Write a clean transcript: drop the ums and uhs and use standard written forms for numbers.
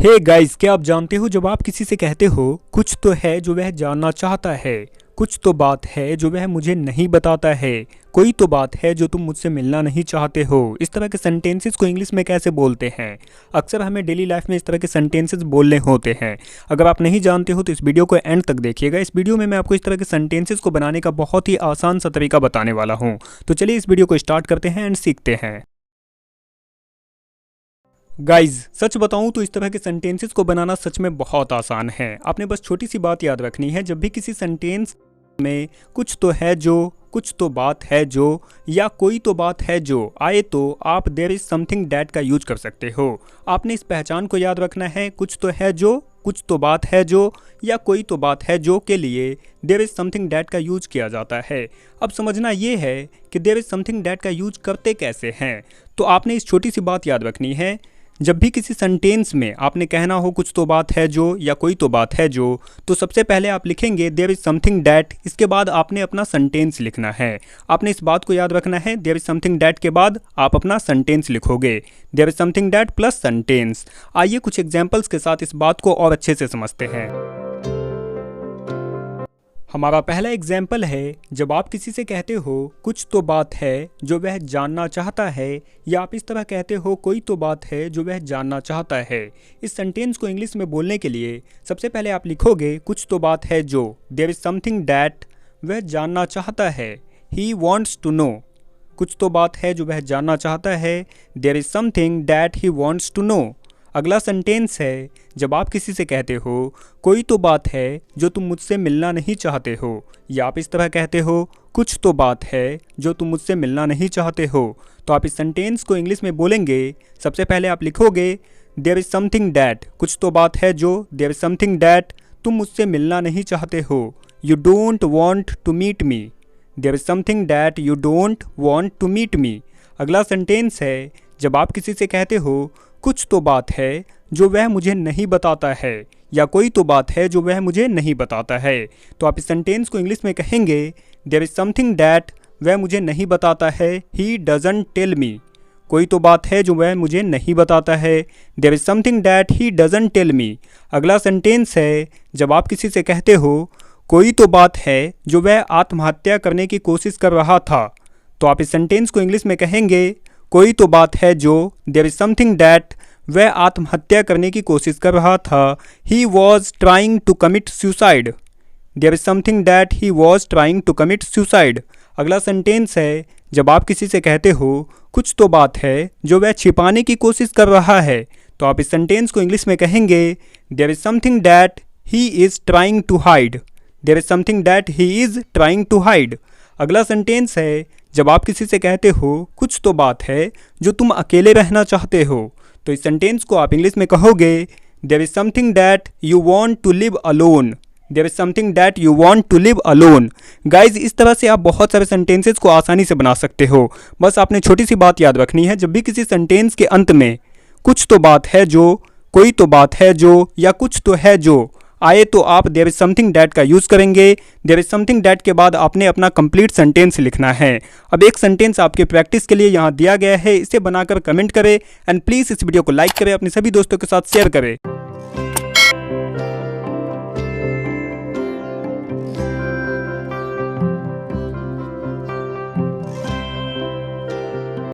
Hey guys, क्या आप जानते हो जब आप किसी से कहते हो कुछ तो है जो वह जानना चाहता है, कुछ तो बात है जो वह मुझे नहीं बताता है, कोई तो बात है जो तुम मुझसे मिलना नहीं चाहते हो। इस तरह के सेंटेंसेस को इंग्लिश में कैसे बोलते हैं? अक्सर हमें डेली लाइफ में इस तरह के सेंटेंसेस बोलने होते हैं। अगर आप नहीं जानते हो तो इस वीडियो को एंड तक देखिएगा। इस वीडियो में मैं आपको इस तरह के सेंटेंसेस को बनाने का बहुत ही आसान सा तरीका बताने वाला हूँ। तो चलिए इस वीडियो को स्टार्ट करते हैं एंड सीखते हैं। गाइज, सच बताऊं तो इस तरह के सेंटेंसेस को बनाना सच में बहुत आसान है। आपने बस छोटी सी बात याद रखनी है। जब भी किसी सेंटेंस में कुछ तो है जो, कुछ तो बात है जो, या कोई तो बात है जो आए तो आप देयर इज समथिंग डैट का यूज कर सकते हो। आपने इस पहचान को याद रखना है। कुछ तो है जो, कुछ तो बात है जो, या कोई तो बात है जो के लिए देयर इज समथिंग डैट का यूज किया जाता है। अब समझना ये है कि देयर इज समथिंग डैट का यूज करते कैसे हैं। तो आपने इस छोटी सी बात याद रखनी है। जब भी किसी सेंटेंस में आपने कहना हो कुछ तो बात है जो या कोई तो बात है जो, तो सबसे पहले आप लिखेंगे देयर इज समथिंग डैट। इसके बाद आपने अपना सेंटेंस लिखना है। आपने इस बात को याद रखना है। देयर इज समथिंग डैट के बाद आप अपना सेंटेंस लिखोगे। There is something that plus sentence. आइए कुछ एग्जाम्पल्स के साथ इस बात को और अच्छे से समझते हैं। हमारा पहला एग्जाम्पल है, जब आप किसी से कहते हो कुछ तो बात है जो वह जानना चाहता है, या आप इस तरह कहते हो कोई तो बात है जो वह जानना चाहता है। इस सेंटेंस को इंग्लिश में बोलने के लिए सबसे पहले आप लिखोगे कुछ तो बात है जो, देयर इज समथिंग डैट, वह जानना चाहता है, ही वॉन्ट्स टू नो। कुछ तो बात है जो वह जानना चाहता है, there is something that he wants to know. अगला सेंटेंस है, जब आप किसी से कहते हो कोई तो बात है जो तुम मुझसे मिलना नहीं चाहते हो, या आप इस तरह कहते हो कुछ तो बात है जो तुम मुझसे मिलना नहीं चाहते हो, तो आप इस सेंटेंस को इंग्लिश में बोलेंगे। सबसे पहले आप लिखोगे देयर इज समथिंग डैट, कुछ तो बात है जो, देयर इज समथिंग डैट, तुम मुझसे मिलना नहीं चाहते हो, you don't want to meet me. There is something that you don't want to meet me. अगला सेंटेंस है, जब आप किसी से कहते हो कुछ तो बात है जो वह मुझे नहीं बताता है, या कोई तो बात है जो वह मुझे नहीं बताता है, तो आप इस सेंटेंस को इंग्लिश में कहेंगे देयर इज समथिंग डैट, वह मुझे नहीं बताता है, ही डजंट टेल मी। कोई तो बात है जो वह मुझे नहीं बताता है, there is something that he doesn't tell me. अगला सेंटेंस है, जब आप किसी से कहते हो कोई तो बात है जो वह आत्महत्या करने की कोशिश कर रहा था, तो आप इस सेंटेंस को इंग्लिश में कहेंगे कोई तो बात है जो, देयर इज समथिंग डैट, वह आत्महत्या करने की कोशिश कर रहा था, he was trying to commit suicide. There is something that he was trying to commit suicide. अगला सेंटेंस है, जब आप किसी से कहते हो कुछ तो बात है जो वह छिपाने की कोशिश कर रहा है, तो आप इस सेंटेंस को इंग्लिश में कहेंगे there is something that he is trying to hide. There is something that he is trying to hide. अगला सेंटेंस है, जब आप किसी से कहते हो कुछ तो बात है जो तुम अकेले रहना चाहते हो, तो इस सेंटेंस को आप इंग्लिश में कहोगे there is something that you want to live alone. There is something that you want to live alone. Guys, इस तरह से आप बहुत सारे सेंटेंसेस को आसानी से बना सकते हो। बस आपने छोटी सी बात याद रखनी है। जब भी किसी सेंटेंस के अंत में कुछ तो बात है जो, कोई तो बात है जो, या कुछ तो है जो आए तो आप देयर इज समथिंग डैट का यूज़ करेंगे। देयर इज समथिंग डैट के बाद आपने अपना कंप्लीट सेंटेंस लिखना है। अब एक सेंटेंस आपके प्रैक्टिस के लिए यहाँ दिया गया है, इसे बनाकर कमेंट करें एंड प्लीज़ इस वीडियो को लाइक करें, अपने सभी दोस्तों के साथ शेयर करें।